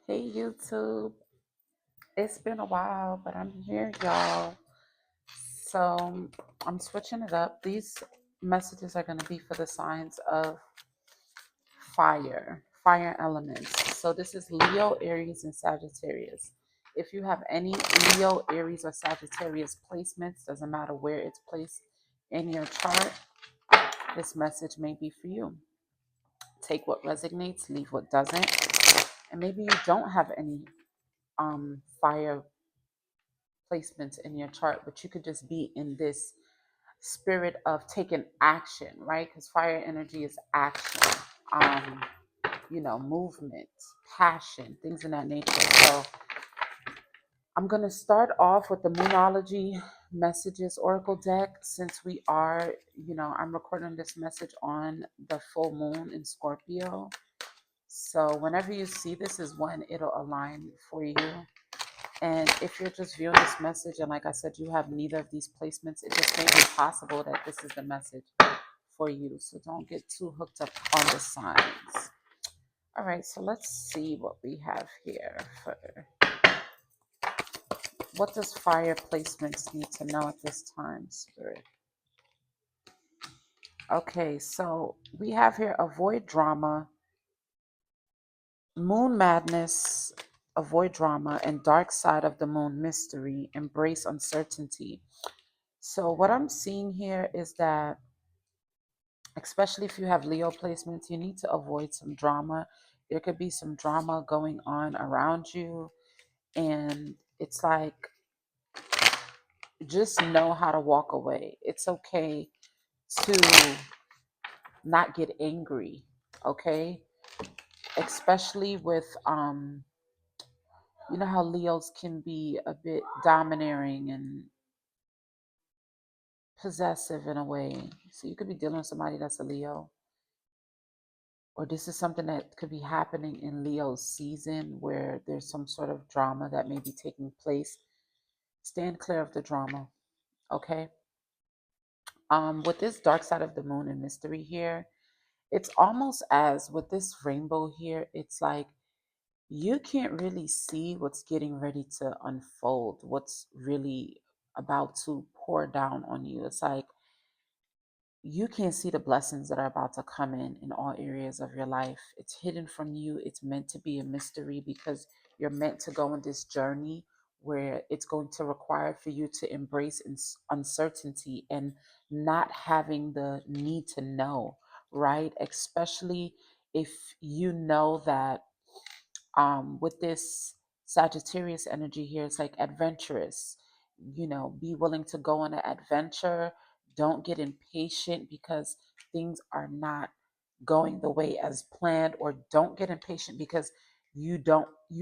Hey YouTube, it's been a while, but I'm here, y'all. So I'm switching it up. These messages are going to be for the signs of fire elements. So this is Leo, Aries, and Sagittarius. If you have any Leo, Aries, or Sagittarius placements, doesn't matter where it's placed in your chart, this message may be for you. Take what resonates, leave what doesn't. And maybe you don't have any fire placements in your chart, but you could just be in this spirit of taking action, right? Because fire energy is action, um, movement, passion, things in that nature. So I'm going to start off with the Moonology Messages Oracle deck since we are, I'm recording this message on the full moon in Scorpio. So whenever you see this is when it'll align for you. And if you're just viewing this message, and like I said, you have neither of these placements, it just may be possible that this is the message for you. So don't get too hooked up on the signs. All right, so let's see what we have here. What does fire placements need to know at this time, Spirit? Okay, so we have here avoid drama, moon madness, avoid drama, and dark side of the moon mystery, embrace uncertainty. So what I'm seeing here is that, especially if you have Leo placements, you need to avoid some drama. There could be some drama going on around you. And it's like, just know how to walk away. It's okay to not get angry, okay? Especially with, you know how Leos can be a bit domineering and possessive in a way. So you could be dealing with somebody that's a Leo, or this is something that could be happening in Leo's season where there's some sort of drama that may be taking place. Stand clear of the drama, okay? With this dark side of the moon and mystery here, it's almost as with this rainbow here, it's like you can't really see what's getting ready to unfold, what's really about to pour down on you. It's like you can't see the blessings that are about to come in all areas of your life. It's hidden from you. It's meant to be a mystery because you're meant to go on this journey where it's going to require for you to embrace uncertainty and not having the need to know, right? Especially if you know that with this Sagittarius energy here, it's like adventurous. Be willing to go on an adventure. Don't get impatient because things are not going the way as planned, or don't get impatient because you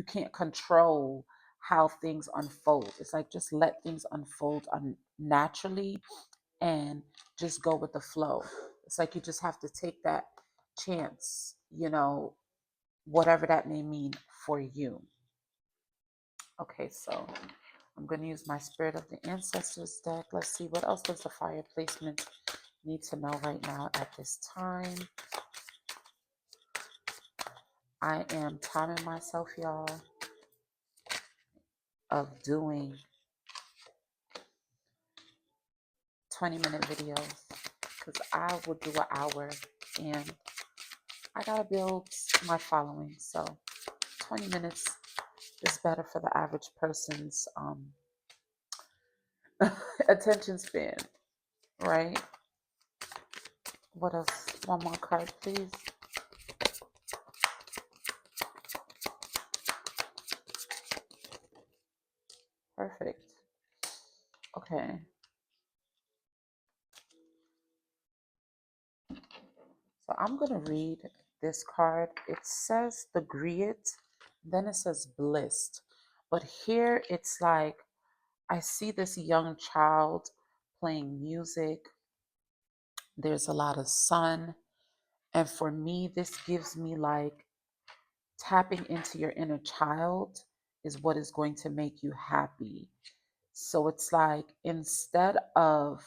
can't control how things unfold. It's like just let things unfold naturally and just go with the flow. It's like you just have to take that chance, whatever that may mean for you. Okay, so I'm going to use my Spirit of the Ancestors deck. Let's see, what else does the fire placement need to know right now at this time? I am timing myself, y'all, of doing 20-minute videos because I will do an hour and I got to build my following. So 20 minutes is better for the average person's attention span, right? What else? One more card, please. Perfect. Okay. So I'm going to read this card. It says the Griot, then it says blissed. But here it's like I see this young child playing music. There's a lot of sun. And for me, this gives me like tapping into your inner child is what is going to make you happy. So it's like instead of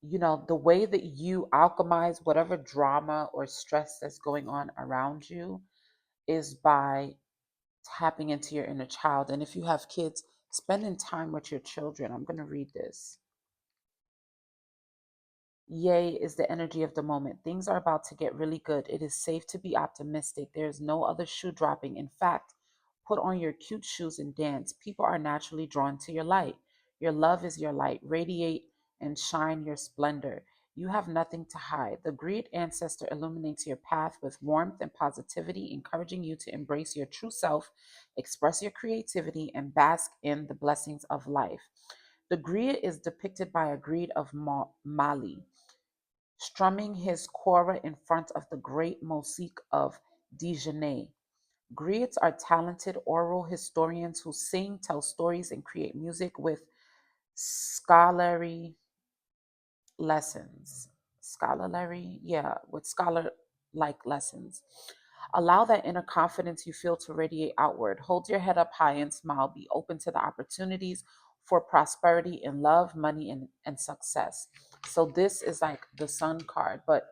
the way that you alchemize whatever drama or stress that's going on around you is by tapping into your inner child. And if you have kids, spending time with your children. I'm going to read this. Yay is the energy of the moment. Things are about to get really good. It is safe to be optimistic. There is no other shoe dropping. In fact, put on your cute shoes and dance. People are naturally drawn to your light. Your love is your light. Radiate and shine your splendor. You have nothing to hide. The great ancestor illuminates your path with warmth and positivity, encouraging you to embrace your true self, express your creativity, and bask in the blessings of life. The griot is depicted by a greed of Mali, strumming his kora in front of the great mosque of Dijonais. Griots are talented oral historians who sing, tell stories, and create music with scholarly lessons. Scholarly, yeah, with scholar like lessons. Allow that inner confidence you feel to radiate outward. Hold your head up high and smile. Be open to the opportunities for prosperity in love, money, and success. So, this is like the sun card, but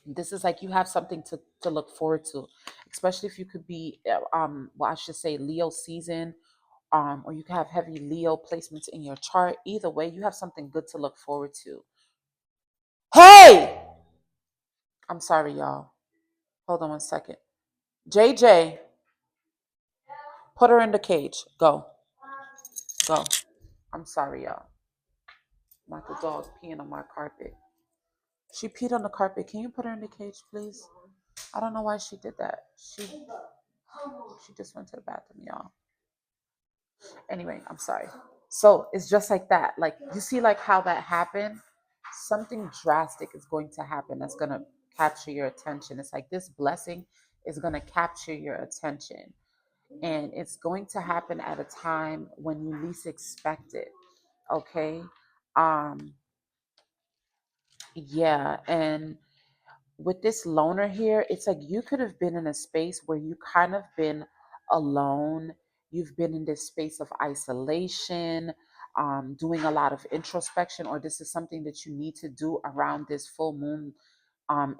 this is like you have something to look forward to, especially if you could be, well, I should say Leo season, or you could have heavy Leo placements in your chart. Either way, you have something good to look forward to. Hey! I'm sorry, y'all. Hold on one second. JJ, put her in the cage. Go. Go. I'm sorry, y'all. Not the dog peeing on my carpet. She peed on the carpet. Can you put her in the cage, please? I don't know why she did that. She just went to the bathroom, y'all. Anyway, I'm sorry. So it's just like that. Like you see, like how that happened. Something drastic is going to happen that's gonna capture your attention. It's like this blessing is gonna capture your attention, and it's going to happen at a time when you least expect it. Okay. Um. Yeah, and with this loner here, it's like you could have been in a space where you kind of been alone. You've been in this space of isolation, doing a lot of introspection, or this is something that you need to do around this full moon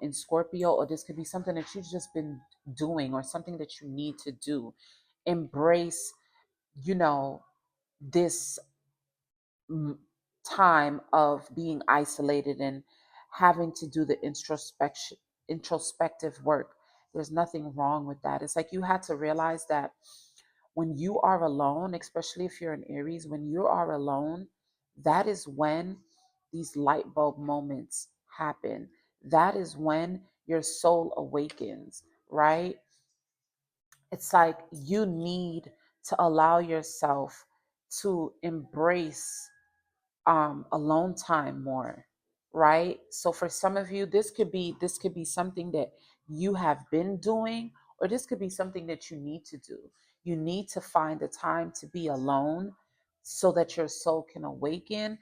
in Scorpio, or this could be something that you've just been doing, or something that you need to do. Embrace, you know, this m- time of being isolated and having to do the introspective work. There's nothing wrong with that. It's like you had to realize that when you are alone, especially if you're an Aries, when you are alone, that is when these light bulb moments happen. That is when your soul awakens, right? It's like you need to allow yourself to embrace alone time more, right? So for some of you, this could be something that you have been doing, or this could be something that you need to do. You need to find the time to be alone so that your soul can awaken,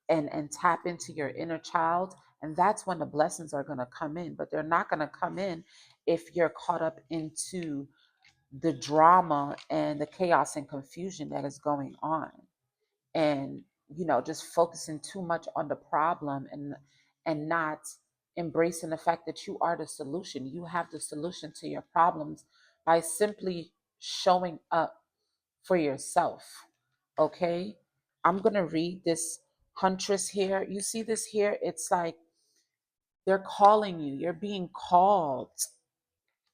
and tap into your inner child, and that's when the blessings are going to come in. But they're not going to come in if you're caught up into the drama and the chaos and confusion that is going on, and just focusing too much on the problem, and not embracing the fact that you are the solution. You have the solution to your problems by simply showing up for yourself. Okay, I'm gonna read this huntress here. You see this here? It's like they're calling you. You're being called.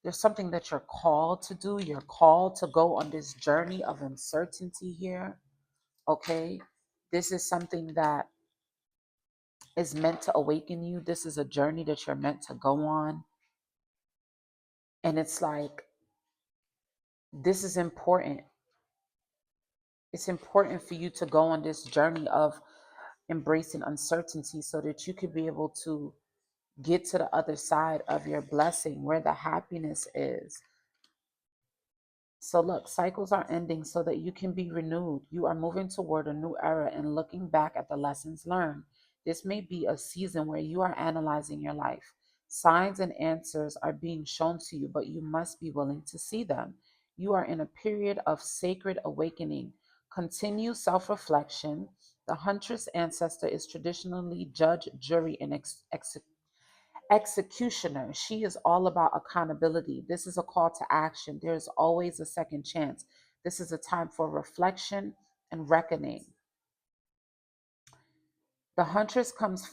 There's something that you're called to do. You're called to go on this journey of uncertainty here. Okay, this is something that is meant to awaken you. This is a journey that you're meant to go on. And it's like, this is important. It's important for you to go on this journey of embracing uncertainty so that you could be able to get to the other side of your blessing where the happiness is. So, look, cycles are ending so that you can be renewed. You are moving toward a new era and looking back at the lessons learned. This may be a season where you are analyzing your life. Signs and answers are being shown to you, but you must be willing to see them. You are in a period of sacred awakening. Continue self reflection. The huntress ancestor is traditionally judge, jury, and Executioner, she is all about accountability. This is a call to action. There's always a second chance. This is a time for reflection and reckoning. The huntress comes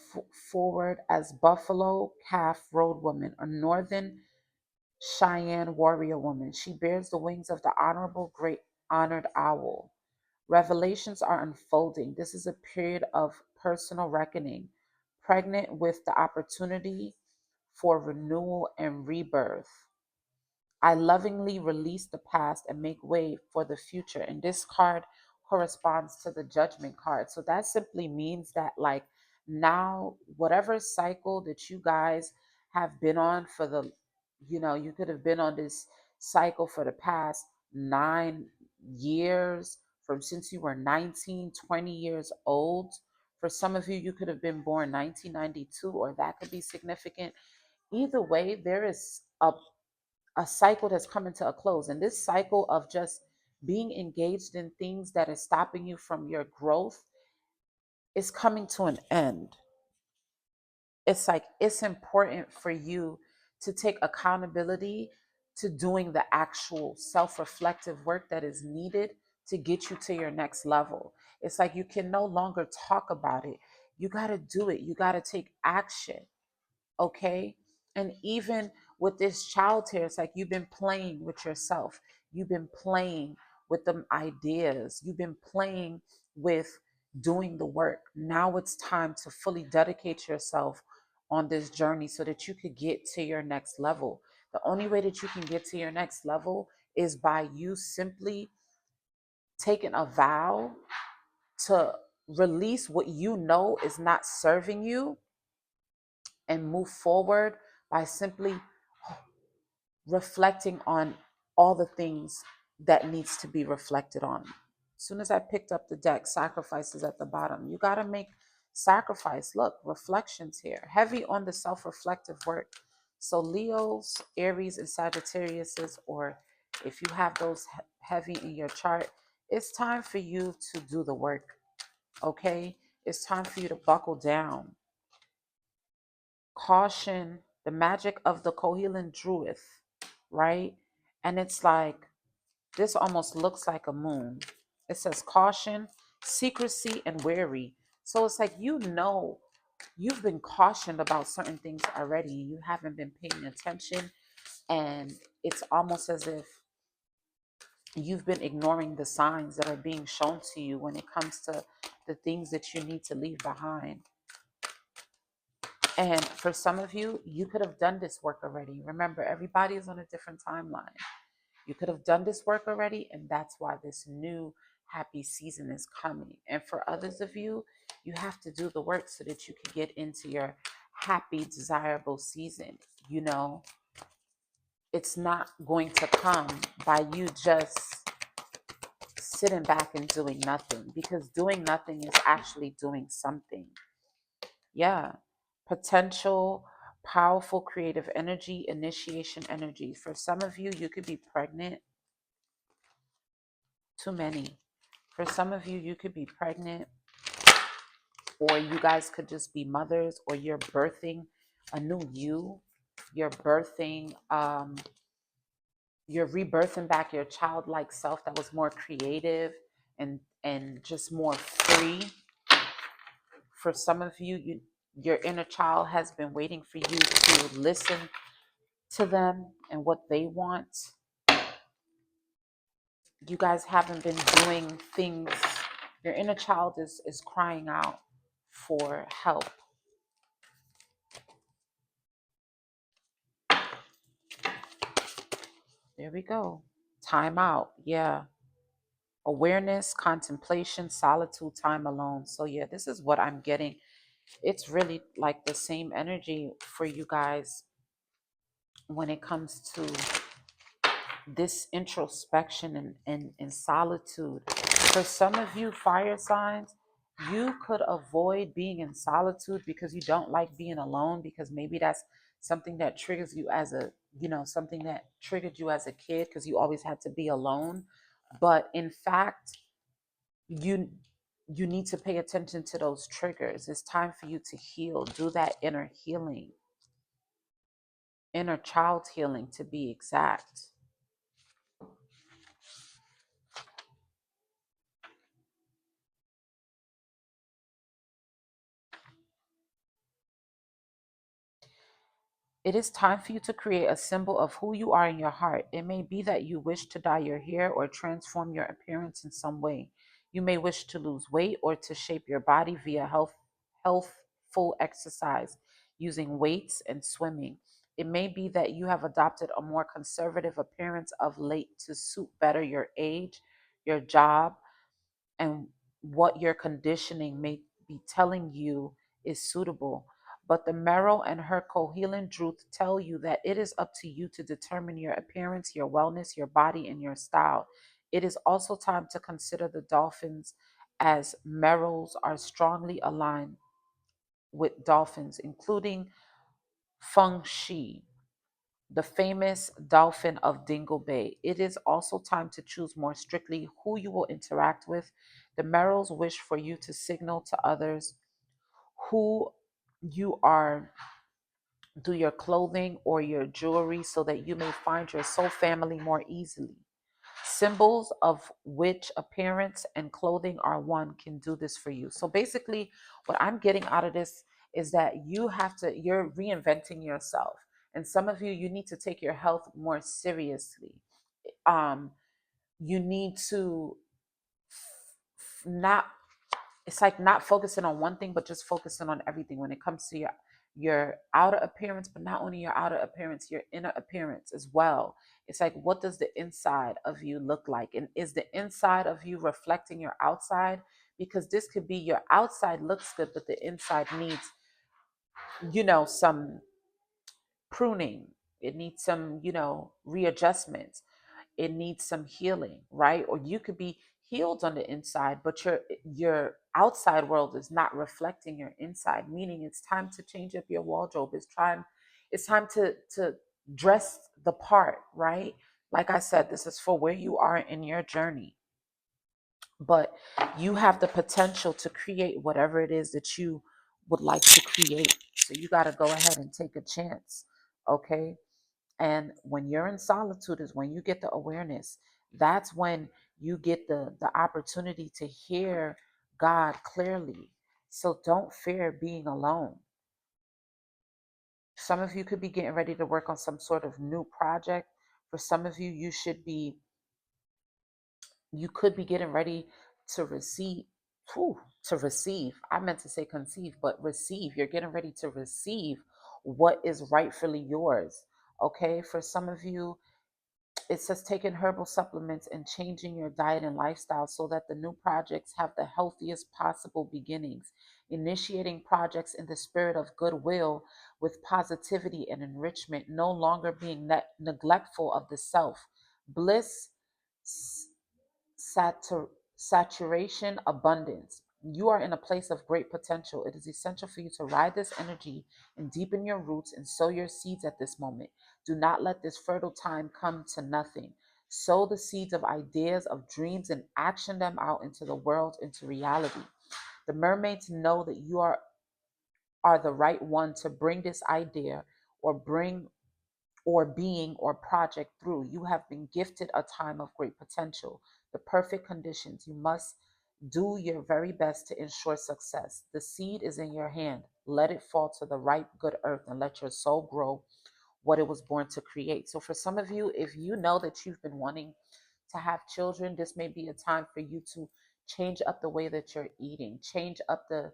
forward as Buffalo Calf Road Woman, a Northern Cheyenne warrior woman. She bears the wings of the honorable, great honored owl. Revelations are unfolding. This is a period of personal reckoning, pregnant with the opportunity for renewal and rebirth. I lovingly release the past and make way for the future. And this card corresponds to the judgment card. So that simply means that, like, now, whatever cycle that you guys have been on for the, you could have been on this cycle for the past 9 years, from since you were 19, 20 years old. For some of you, you could have been born 1992, or that could be significant. Either way, there is a cycle that's coming to a close. And this cycle of just being engaged in things that is stopping you from your growth is coming to an end. It's like it's important for you to take accountability to doing the actual self-reflective work that is needed to get you to your next level. It's like you can no longer talk about it. You got to do it. You got to take action. Okay. And even with this child here, it's like you've been playing with yourself, you've been playing with the ideas, you've been playing with doing the work. Now it's time to fully dedicate yourself on this journey so that you could get to your next level. The only way that you can get to your next level is by you simply taking a vow to release what you know is not serving you and move forward by simply reflecting on all the things that needs to be reflected on. As soon as I picked up the deck, sacrifices at the bottom. You got to make sacrifice. Look, reflections here. Heavy on the self-reflective work. So Leos, Aries, and Sagittariuses, or if you have those heavy in your chart, it's time for you to do the work. Okay? It's time for you to buckle down. Caution, the magic of the Kohelan Druid, right? And it's like, this almost looks like a moon. It says caution, secrecy, and wary. So it's like, you've been cautioned about certain things already. You haven't been paying attention. And it's almost as if you've been ignoring the signs that are being shown to you when it comes to the things that you need to leave behind. And for some of you, you could have done this work already. Remember, everybody is on a different timeline. You could have done this work already, and that's why this new happy season is coming. And for others of you, you have to do the work so that you can get into your happy, desirable season. It's not going to come by you just sitting back and doing nothing, because doing nothing is actually doing something. Yeah. Potential, powerful creative energy, initiation energy. For some of you, you could be pregnant. Too many. For some of you, you could be pregnant, or you guys could just be mothers, or you're birthing a new you. You're birthing, you're rebirthing back your childlike self that was more creative and just more free. For some of you, your inner child has been waiting for you to listen to them and what they want. You guys haven't been doing things. Your inner child is crying out for help. There we go. Time out. Yeah. Awareness, contemplation, solitude, time alone. So yeah, this is what I'm getting. It's really like the same energy for you guys when it comes to this introspection and solitude. For some of you fire signs, you could avoid being in solitude because you don't like being alone, because maybe that's something that triggers you as a, something that triggered you as a kid because you always had to be alone. But in fact, you you need to pay attention to those triggers. It's time for you to heal, do that inner healing. inner child healing to be exact. It is time for you to create a symbol of who you are in your heart. It may be that you wish to dye your hair or transform your appearance in some way. You may wish to lose weight or to shape your body via healthful exercise using weights and swimming. It may be that you have adopted a more conservative appearance of late to suit better your age, your job, and what your conditioning may be telling you is suitable. But the marrow and her cohealing truth tell you that it is up to you to determine your appearance, your wellness, your body, and your style. It is also time to consider the dolphins, as marrows are strongly aligned with dolphins, including Feng Shi, the famous dolphin of Dingle Bay. It is also time to choose more strictly who you will interact with. The Merrills wish for you to signal to others who you are through your clothing or your jewelry so that you may find your soul family more easily. Symbols of which appearance and clothing are one can do this for you. So basically, what I'm getting out of this is that you're reinventing yourself. And some of you, you need to take your health more seriously. Um, you need to not, it's like not focusing on one thing, but just focusing on everything when it comes to your outer appearance, but not only your outer appearance, your inner appearance as well. It's like, what does the inside of you look like? And is the inside of you reflecting your outside? Because this could be your outside looks good, but the inside needs, some pruning. It needs some, readjustments. It needs some healing, right? Or you could be healed on the inside, but your outside world is not reflecting your inside, meaning it's time to change up your wardrobe. It's time to dress the part, right? Like I said, this is for where you are in your journey, but you have the potential to create whatever it is that you would like to create. So you got to go ahead and take a chance, okay? And when you're in solitude is when you get the awareness. That's when you get the opportunity to hear God clearly. So don't fear being alone. Some of you could be getting ready to work on some sort of new project. For some of you, you could be getting ready to receive. whew, to receive. I meant to say conceive, but receive. You're getting ready to receive what is rightfully yours. Okay. For some of you, it says taking herbal supplements and changing your diet and lifestyle so that the new projects have the healthiest possible beginnings. Initiating projects in the spirit of goodwill with positivity and enrichment, no longer being neglectful of the self. Bliss, satur- saturation, abundance. You are in a place of great potential. It is essential for you to ride this energy and deepen your roots and sow your seeds at this moment. Do not let this fertile time come to nothing. Sow the seeds of ideas, of dreams, and action them out into the world, into reality. The mermaids know that you are the right one to bring this idea or bring or being or project through. You have been gifted a time of great potential, the perfect conditions. You must do your very best to ensure success. The seed is in your hand. Let it fall to the ripe, good earth and let your soul grow what it was born to create. So, for some of you, if you know that you've been wanting to have children, this may be a time for you to change up the way that you're eating, change up the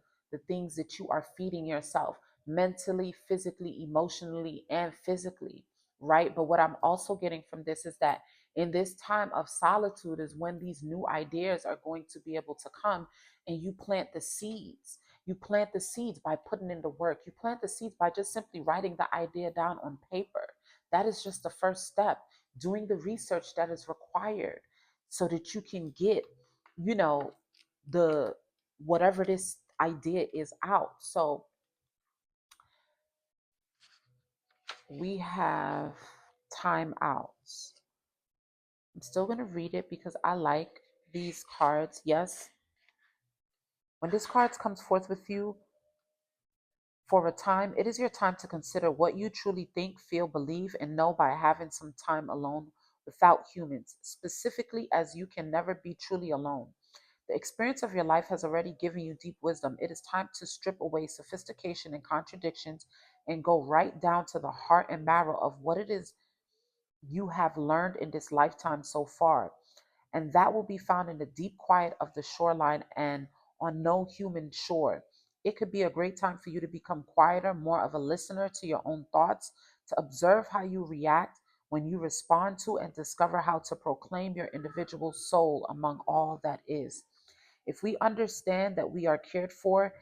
things that you are feeding yourself mentally, physically, emotionally, and physically, right? But what I'm also getting from this is that in this time of solitude is when these new ideas are going to be able to come, and you plant the seeds. You plant the seeds by putting in the work. You plant the seeds by just simply writing the idea down on paper. That is just the first step. Doing the research that is required so that you can get, you know, the whatever this idea is out. So we have timeouts. I'm still going to read it because I like these cards. Yes, when this card comes forth with you, For a time, it is your time to consider what you truly think, feel, believe, and know by having some time alone without humans, specifically as you can never be truly alone. The experience of your life has already given you deep wisdom. It is time to strip away sophistication and contradictions and go right down to the heart and marrow of what it is you have learned in this lifetime so far. And that will be found in the deep quiet of the shoreline and on no human shore. It could be a great time for you to become quieter, more of a listener to your own thoughts, to observe how you react when you respond to and discover how to proclaim your individual soul among all that is. If we understand that we are cared for,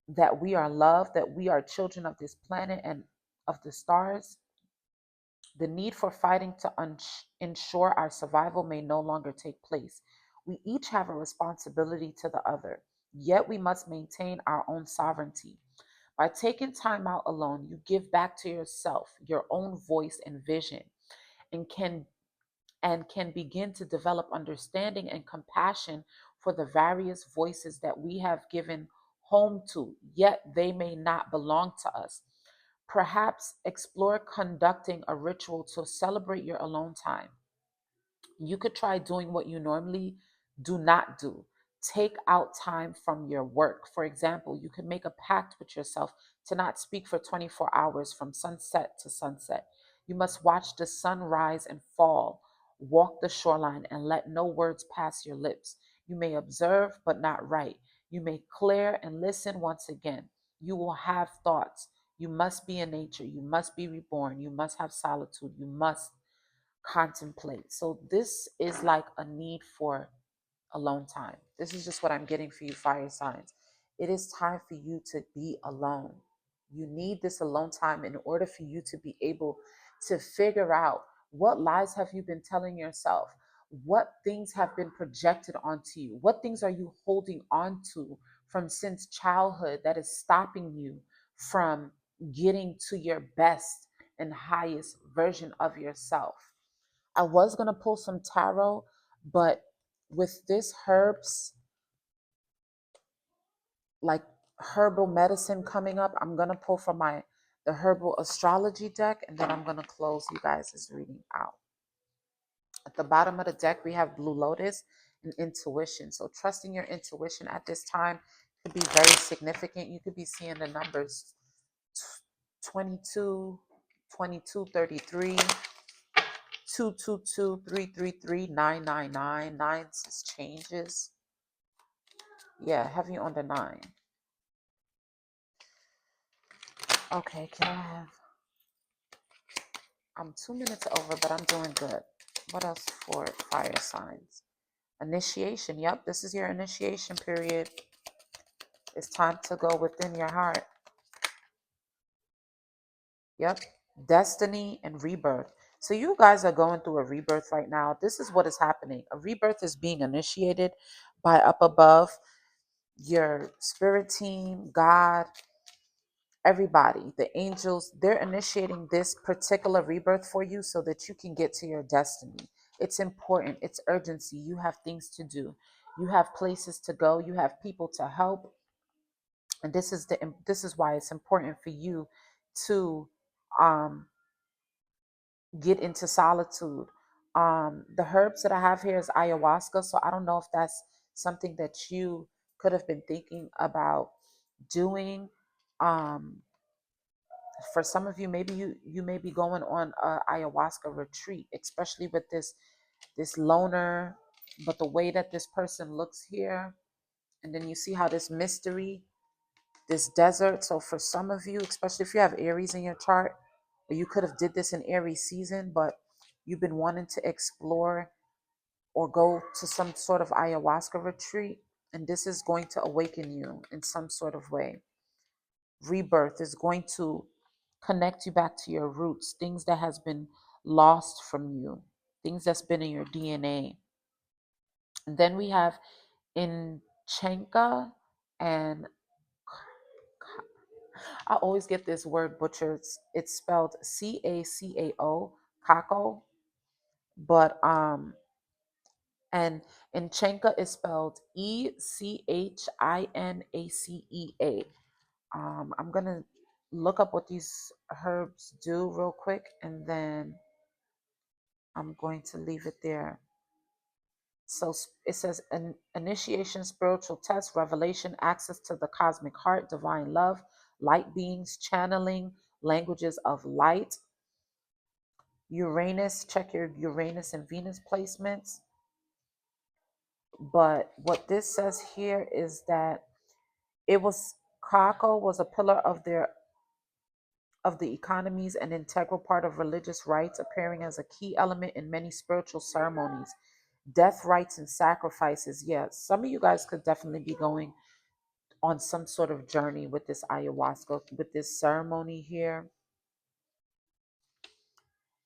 that we are loved, that we are children of this planet and of the stars, the need for fighting to ensure our survival may no longer take place. We each have a responsibility to the other, yet we must maintain our own sovereignty. By taking time out alone, you give back to yourself your own voice and vision, and can begin to develop understanding and compassion for the various voices that we have given home to, yet they may not belong to us. Perhaps explore conducting a ritual to celebrate your alone time. You could try doing what you normally do not do. Take out time from your work. For example, you can make a pact with yourself to not speak for 24 hours from sunset to sunset. You must watch the sun rise and fall, walk the shoreline, and let no words pass your lips. You may observe, but not write. You may clear and listen once again. You will have thoughts. You must be in nature. You must be reborn. You must have solitude. You must contemplate. So this is like a need for alone time. This is just what I'm getting for you, fire signs. It is time for you to be alone. You need this alone time in order for you to be able to figure out what lies have you been telling yourself? What things have been projected onto you? What things are you holding on to from since childhood that is stopping you from getting to your best and highest version of yourself? I was going to pull some tarot, but with this herbs, like herbal medicine coming up, I'm going to pull from the herbal astrology deck, and then I'm going to close you guys' reading out. At the bottom of the deck, we have Blue Lotus and intuition. So trusting your intuition at this time could be very significant. You could be seeing the numbers 22, 22, 33. 222 333 999. Nines is changes. Yeah, heavy on the nine. Okay, can I have? I'm 2 minutes over, but I'm doing good. What else for fire signs? Initiation. Yep, this is your initiation period. It's time to go within your heart. Yep, destiny and rebirth. So you guys are going through a rebirth right now. This is what is happening. A rebirth is being initiated by up above, your spirit team, God, everybody, the angels. They're initiating this particular rebirth for you so that you can get to your destiny. It's important. It's urgency. You have things to do. You have places to go. You have people to help. And this is why it's important for you to um get into solitude. The herbs that I have here is ayahuasca, so I don't know if that's something that you could have been thinking about doing. Um, for some of you, maybe you may be going on a ayahuasca retreat, especially with this loner. But the way that this person looks here, and then you see how this mystery, this desert. So for some of you, especially if you have Aries in your chart, or you could have did this in Aries season, but you've been wanting to explore or go to some sort of ayahuasca retreat, and this is going to awaken you in some sort of way. Rebirth is going to connect you back to your roots, things that has been lost from you, things that's been in your DNA. And then we have Enchanka and I always get this word butchered. It's spelled Cacao, Kako, but and Enchanka is spelled Echinacea. I'm going to look up what these herbs do real quick, and then I'm going to leave it there. So it says an initiation, spiritual test, revelation, access to the cosmic heart, divine love, light beings, channeling, languages of light. Uranus, check your Uranus and Venus placements. But what this says here is that it was Kako was a pillar of the economies, an integral part of religious rites, appearing as a key element in many spiritual ceremonies, death rites and sacrifices. Yeah, some of you guys could definitely be going on some sort of journey with this ayahuasca, with this ceremony here.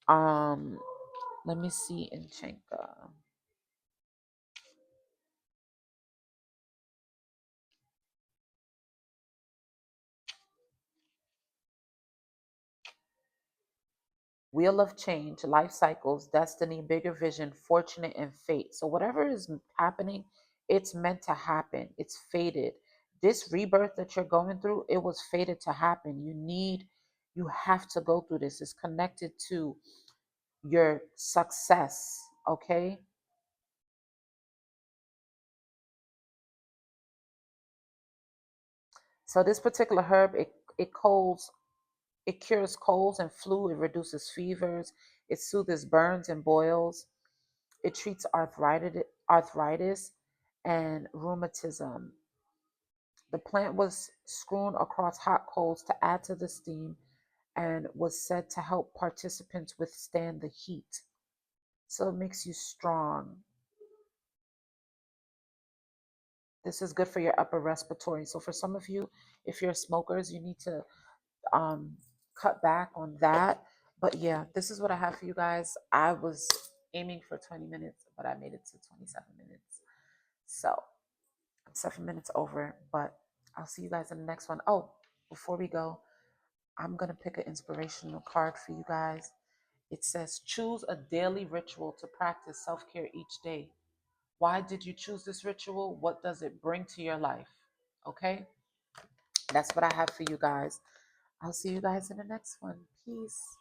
Um, let me see in Chenka. Wheel of change, life cycles, destiny, bigger vision, fortunate, and fate. So whatever is happening, it's meant to happen. It's fated. This rebirth that you're going through, it was fated to happen. You have to go through this. It's connected to your success. Okay. So this particular herb, it cures colds and flu. It reduces fevers. It soothes burns and boils. It treats arthritis and rheumatism. The plant was strewn across hot coals to add to the steam and was said to help participants withstand the heat. So it makes you strong. This is good for your upper respiratory. So for some of you, if you're smokers, you need to um, cut back on that. But yeah, this is what I have for you guys. I was aiming for 20 minutes, but I made it to 27 minutes. So I'm 7 minutes over, but I'll see you guys in the next one. Oh, before we go, I'm going to pick an inspirational card for you guys. It says, choose a daily ritual to practice self care each day. Why did you choose this ritual? What does it bring to your life? Okay, that's what I have for you guys. I'll see you guys in the next one. Peace.